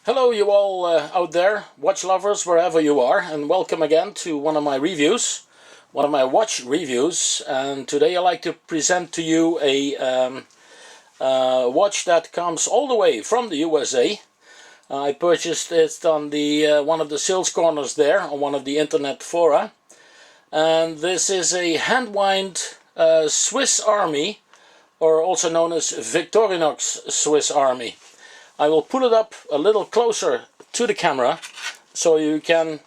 Hello you all out there, watch lovers wherever you are, and welcome again to one of my reviews, one of my watch reviews. And today I'd like to present to you a watch that comes all the way from the USA. I purchased it on the one of the sales corners there on one of the internet fora, and this is a hand-wind Swiss Army, or also known as Victorinox Swiss Army. I will put it up a little closer to the camera so you can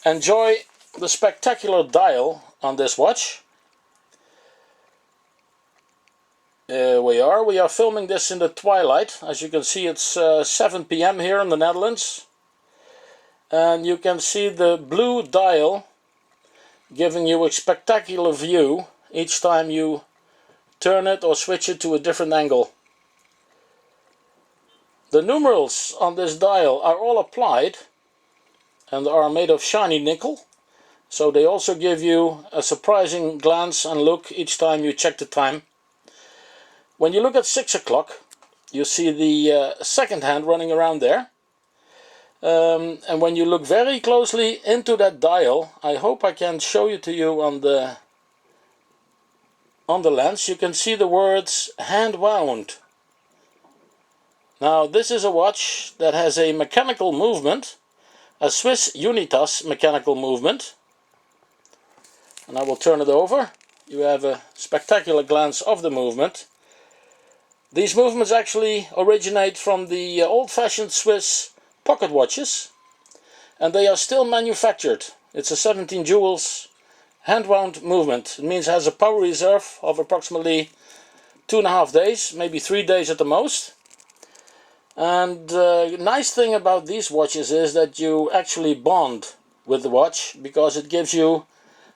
enjoy the spectacular dial on this watch. We are filming this in the twilight. As you can see, it's 7 p.m. here in the Netherlands, and you can see the blue dial giving you a spectacular view each time you turn it or switch it to a different angle. The numerals on this dial are all applied and are made of shiny nickel, so they also give you a surprising glance and look each time you check the time. When you look at 6 o'clock, you see the second hand running around there. And when you look very closely into that dial, I hope I can show you on the lens, you can see the words hand wound. Now this is a watch that has a mechanical movement, a Swiss Unitas mechanical movement. And I will turn it over. You have a spectacular glance of the movement. These movements actually originate from the old-fashioned Swiss pocket watches, and they are still manufactured. It's a 17 jewels hand-wound movement. It means it has a power reserve of approximately 2.5 days, maybe 3 days at the most. And the nice thing about these watches is that you actually bond with the watch, because it gives you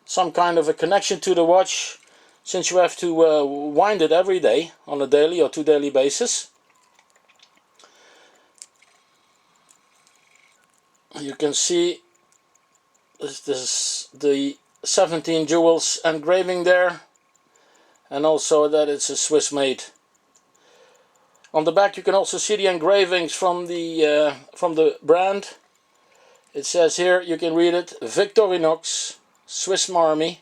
some kind of a connection to the watch, since you have to wind it every day on a daily or 2 daily basis. You can see this is the 17 jewels engraving there, and also that it's a Swiss made. On the back you can also see the engravings from the brand. It says here, you can read it, Victorinox Swiss Army,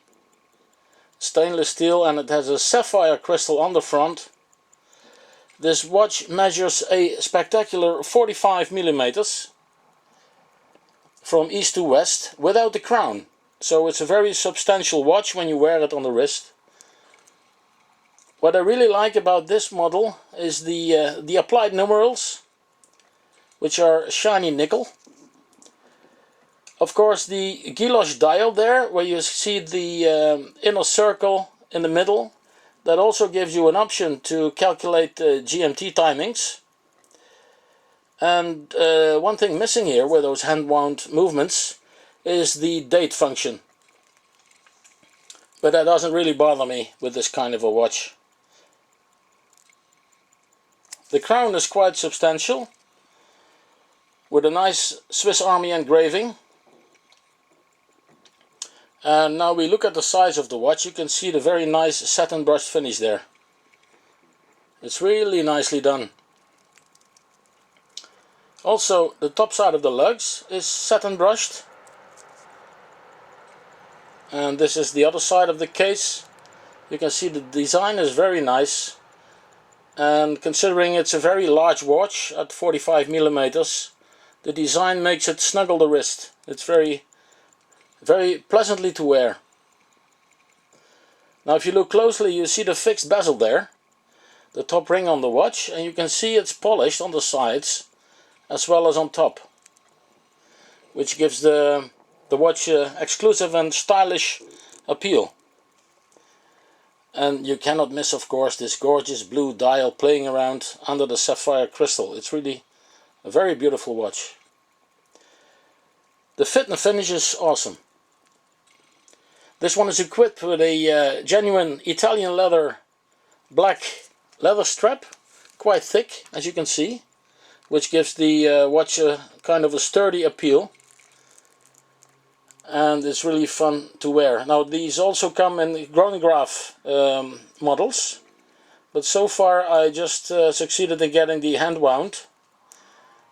stainless steel, and it has a sapphire crystal on the front. This watch measures a spectacular 45 millimeters from east to west without the crown. So it's a very substantial watch when you wear it on the wrist. What I really like about this model is the applied numerals, which are shiny nickel. Of course, the guilloche dial there, where you see the inner circle in the middle, that also gives you an option to calculate GMT timings. And one thing missing here with those hand-wound movements is the date function. But that doesn't really bother me with this kind of a watch. The crown is quite substantial, with a nice Swiss Army engraving. And now we look at the size of the watch. You can see the very nice satin brushed finish there. It's really nicely done. Also, the top side of the lugs is satin brushed. And this is the other side of the case. You can see the design is very nice. And considering it's a very large watch at 45 millimeters, the design makes it snuggle the wrist. It's very pleasantly to wear. Now if you look closely, you see the fixed bezel there, the top ring on the watch, and you can see it's polished on the sides as well as on top, which gives the watch exclusive and stylish appeal. And you cannot miss, of course, this gorgeous blue dial playing around under the sapphire crystal. It's really a very beautiful watch. The fit and finish is awesome. This one is equipped with a genuine Italian leather black leather strap, quite thick as you can see, which gives the watch a kind of a sturdy appeal. And it's really fun to wear. Now these also come in chronograph models, but so far I just succeeded in getting the hand wound,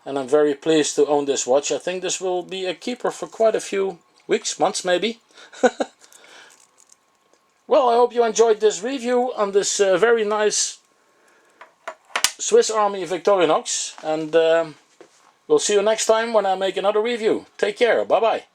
and I'm very pleased to own this watch. I think this will be a keeper for quite a few weeks, months maybe. Well, I hope you enjoyed this review on this very nice Swiss Army Victorinox, and we'll see you next time when I make another review. Take care, bye bye.